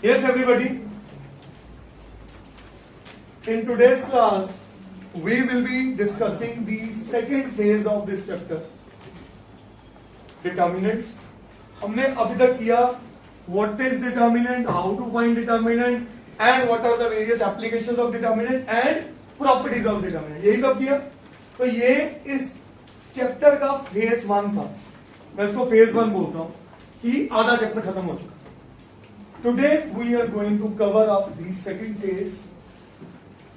Yes, everybody. In today's class, we will be discussing the second phase of this chapter, determinants. हमने अभी तक किया what is determinant, how to find determinant, and what are the various applications of determinant and properties of determinant. यही सब किया. तो ये इस चैप्टर का फेज 1 था. मैं इसको फेज 1 बोलता हूं कि आधा चैप्टर खत्म हो चुका. Today we are going to cover up the second phase,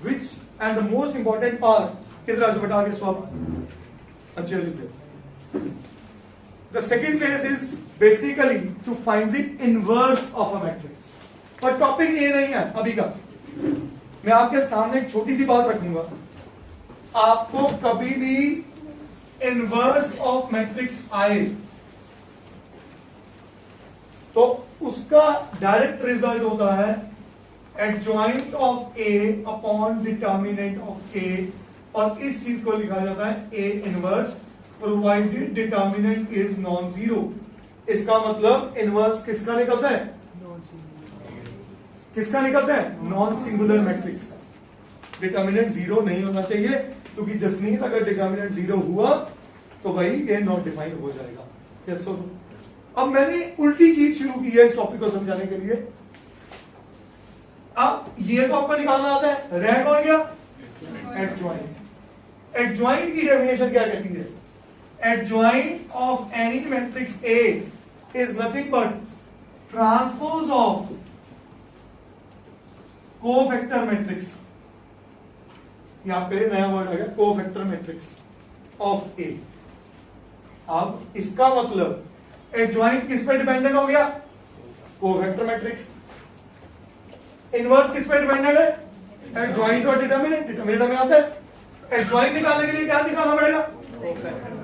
which and the most important part. किधर आज बता के swap Anjali is there. The second phase is basically to find the inverse of a matrix. पर topic ये नहीं है अभी का. मैं आपके सामने एक छोटी सी बात रखूंगा. आपको कभी भी इनवर्स ऑफ मैट्रिक्स आए तो उसका डायरेक्ट रिजल्ट होता है adjoint of a upon determinant of a, और इस चीज को लिखा जाता है a inverse provided determinant is non zero. इसका मतलब इनवर्स किसका निकलता है? किसका निकलता है? नॉन सिंगुलर मैट्रिक्स का. डिटर्मिनेंट जीरो नहीं होना चाहिए, क्योंकि जसनीत अगर डिटर्मिनेंट जीरो हुआ तो भाई ये नॉट डिफाइंड हो जाएगा. यस सो अब मैंने उल्टी चीज शुरू की है इस टॉपिक को समझाने के लिए. अब ये तो आपको निकालना आता है. रह कौन गया? एडजॉइंट. एडजॉइंट की डेफिनेशन क्या कहती है? Adjoint of any matrix A is nothing but transpose of cofactor matrix. यहां पे नया वर्ड आ गया, कोफैक्टर मैट्रिक्स ऑफ ए. अब इसका मतलब एडजॉइंट किस पे डिपेंडेंट हो गया? Cofactor matrix. इनवर्स किस पे डिपेंडेंट है? एडजॉइंट और डिटर्मिनेंट. डिटर्मिनेंट में आता है. एडजॉइंट निकालने के लिए क्या निकालना पड़ेगा?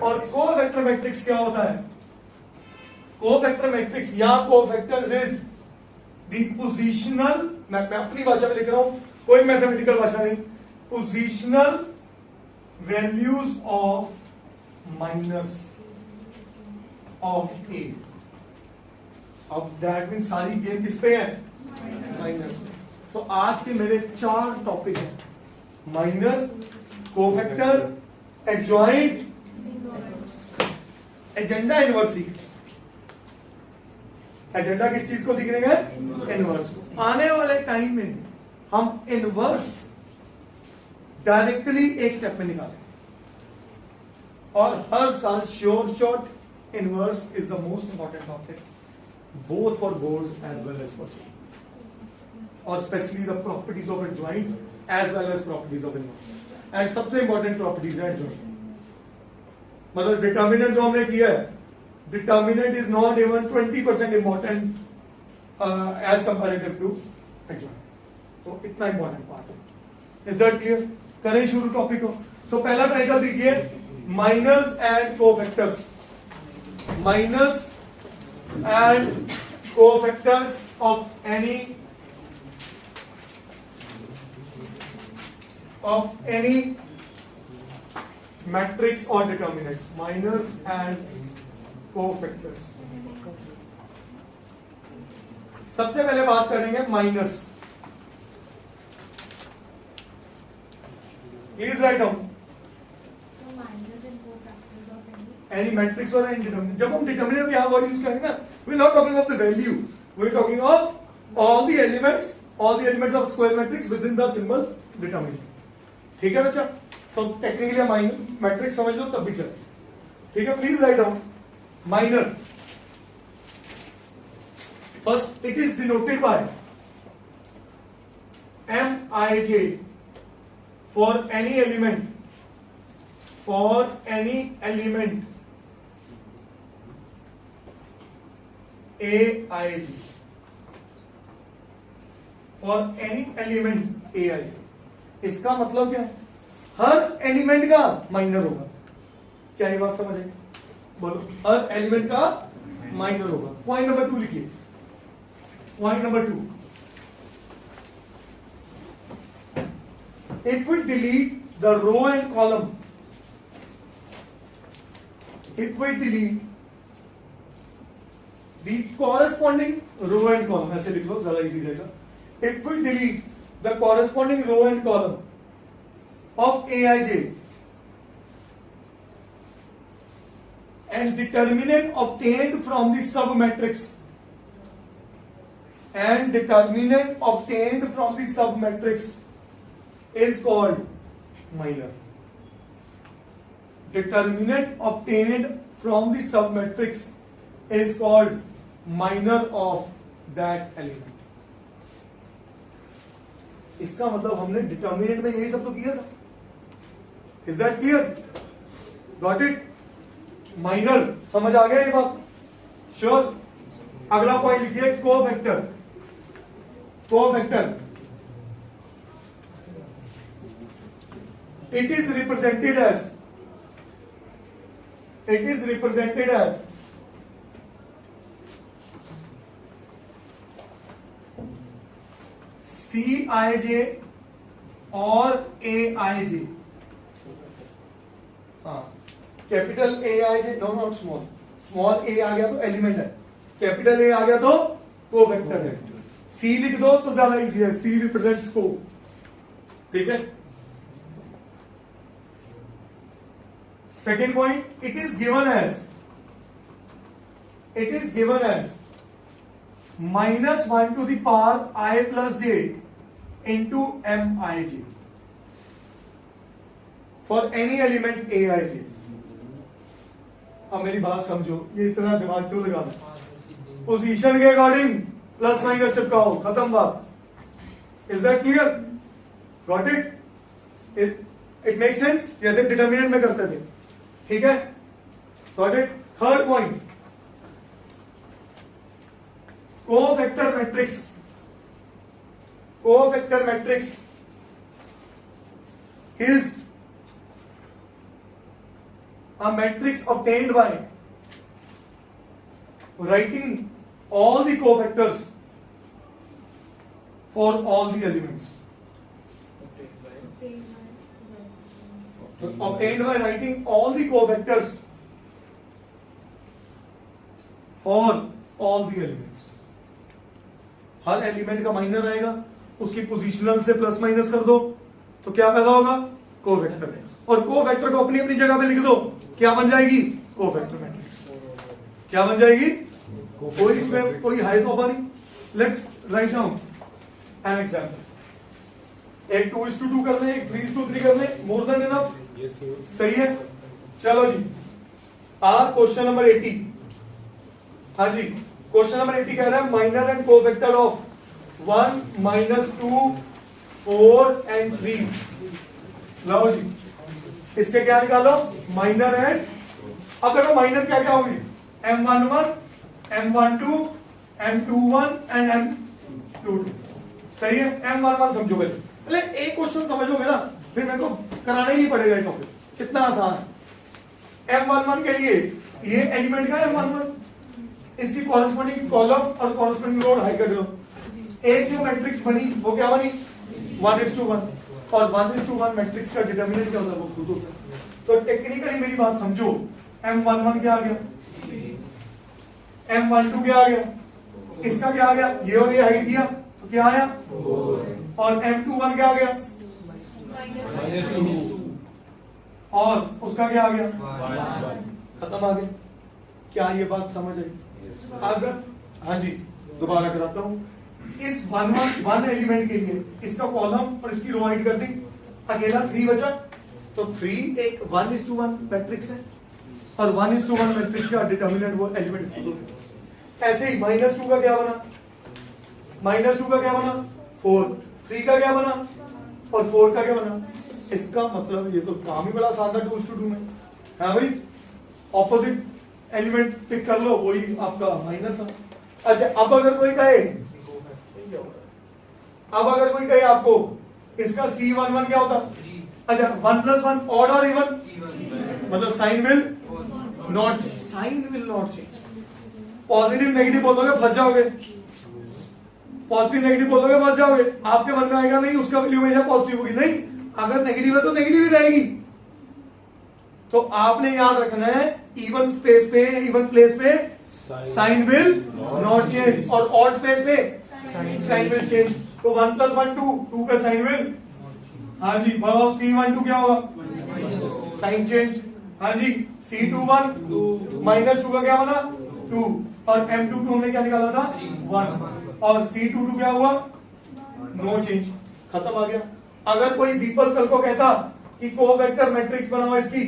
और कोफैक्टर मैट्रिक्स क्या होता है? कोफैक्टर मैट्रिक्स या कोफैक्टर्स इज द पोजीशनल, मैं अपनी भाषा में लिख रहा हूं, कोई मैथमेटिकल भाषा नहीं, positional values of minus of a. अब दैट मीन सारी गेम किस पे है? माइनस. तो आज के मेरे 4 टॉपिक हैं: minor, cofactor, adjoint, agenda, inverse. Agenda किस चीज को सीखने का है? इनवर्स को. आने वाले टाइम में हम इनवर्स डायरेक्टली एक स्टेप में निकालें, और हर साल sure shot inverse is the most important topic, both for boards as well as for children, or especially the properties of adjoint as well as properties of inverse. And सबसे important properties है adjoint. मतलब determinant जो हमने किया है, determinant is not even 20% important as comparative to adjoint. तो इतना important part है. Is that clear? करें शुरू टॉपिक को. So पहला टाइटल दीजिए, minors and cofactors. Minors and cofactors of any matrix or determinants. Minors and cofactors. सबसे पहले बात करेंगे minors. Please write down. Any matrix or any determinant. जब हम determinant में यहाँ वर्ड यूज करेंगे ना, we are not talking of the value, we are talking of all the elements of square matrix within the symbol determinant. ठीक है बच्चा? तो टेक्निकली माइनर मैट्रिक्स समझ लो तब भी चले. ठीक है, please write down. Minor first, it is denoted by Mij for any element Aij, for any element Aij. इसका मतलब क्या है? हर एलिमेंट का माइनर होगा. क्या ये बात समझ आई? बोलो. हर एलिमेंट का माइनर होगा. पॉइंट नंबर 2 लिखिए. Point number 2, it will delete the row and column. It will delete the corresponding row and column, ऐसे लिख लो ज्यादा इजी रहेगा. It will delete the corresponding row and column of Aij and determinant obtained from the submatrix is called minor. Determinant obtained from the submatrix is called minor of that element. इसका मतलब हमने determinant में यही सब तो किया था. Is that clear? Got it? Minor समझ आ गया ये बात? श्योर? अगला पॉइंट लिखिए cofactor. Cofactor it is represented as Cij और Aij. हाँ, capital Aij, no not small. Small a आ गया तो एलिमेंट है, कैपिटल A आ गया तो कोफैक्टर है. C लिख दो तो ज्यादा इजी है. C रिप्रेजेंट्स को. ठीक है. Second point, it is given as minus 1 to the power I plus j into mij for any element aij. अब मेरी बात समझो, ये इतना दिमाग क्यों लगाना? पोजीशन के अकॉर्डिंग प्लस माइनस चिपकाओ, खत्म बात. Is that clear? Got it? It make sense? जैसे डिटर्मिनेंट में करते थे. ठीक है. Got it? Third point, cofactor matrix. Cofactor matrix is a matrix obtained by writing all the cofactors for all the elements. Obtained by writing all the cofactors for all the elements. Her element का minor आएगा, उसकी positional से plus minus कर दो तो क्या पैदा होगा? कोफैक्टर. और कोफैक्टर को अपनी अपनी जगह पे लिख दो, क्या बन जाएगी? Cofactor matrix. क्या बन जाएगी? कोई इसमें कोई हाई तो नहीं. Let's write down an example. एक 2:2 कर ले, एक 3:3 कर ले, मोर देन इनफ. सही है. चलो जी, क्वेश्चन नंबर 80. हाँ जी, क्वेश्चन नंबर 80 कह रहा है minor and cofactor of 1, -2, 4 and 3. लो जी, इसके क्या निकालो? Minor and. अब देखो माइनर क्या क्या होगी? M11, M12, M21 and M22. सही है. M11 समझो पहले. एक क्वेश्चन समझोगे ना, फिर मेरे को कराना ही नहीं पड़ेगा ये टॉपिक. कितना आसान है. M11 के लिए ये एलिमेंट का M11, इसकी कॉरेस्पॉन्डिंग कॉलम और कॉरेस्पॉन्डिंग रो हाई कर दो. एक जो मैट्रिक्स बनी वो क्या बनी? 1:1. और 1:1 मैट्रिक्स का डिटर्मिनेंट क्या होता है? वो खुद होता है. तो टेक्निकली मेरी बात समझो. M11 क्या आ गया? M12 क्या आ गया? इसका क्या आ गया? ये और ये हाइट दिया तो क्या आया? और M21 क्या आ गया? -2. और उसका क्या आ गया? खत्म आ गया. क्या ये बात समझ आई? अगर हाँ जी, दोबारा कराता हूं. इस वन एलिमेंट के लिए इसका कॉलम और इसकी रो हाइट कर दी, अकेला 3 बचा. तो 3 एक 1:1 मैट्रिक्स है और 1:1 मैट्रिक्स का डिटर्मिनेंट वो एलिमेंट खुद होता है. ऐसे ही -2 का क्या बना? -2 का क्या बना? 4. 3 का क्या बना? और 4 का क्या बना? इसका मतलब ये तो काम ही बड़ा आसान था 2:2 में. हाँ भाई, ऑपोजिट एलिमेंट पिक कर लो, वही आपका माइनर था. अच्छा, अब अगर कोई कहे आपको इसका C11 क्या होता? अच्छा, 1 + 1 ऑड और इवन, मतलब sign will not change. Positive negative बोलोगे फंस जाओगे. पॉजिटिव नेगेटिव बोलोगे फंस जाओगे. आपके मन में आएगा नहीं उसका वैल्यू हमेशा पॉजिटिव होगी. नहीं, अगर नेगेटिव है तो नेगेटिव ही रहेगी. तो आपने याद रखना है इवन स्पेस पे, इवन प्लेस पे साइन विल नॉट चेंज, और ऑड स्पेस पे साइन विल चेंज। तो 1 + 1 2, 2 का साइन विल, हाँ जी, अब C12 क्या होगा, साइन चेंज, हाँ जी, C21 -2 का क्या बना 2, और M22 हमने क्या निकाला था 1, और C22 क्या हुआ, नो चेंज, खत्म आ गया। अगर कोई दीपक कल को कहता कि कोवेक्टर मैट्रिक्स बनाओ इसकी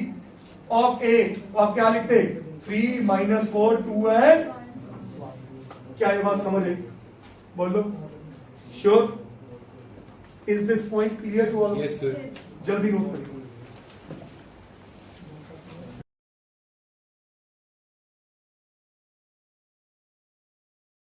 ऑफ ए, तो आप क्या लिखते, 3 - 4 2 है। क्या ये बात समझ आई, बोलो, sure? Is this point clear to all? Yes, sir. जल्दी नोट करिए।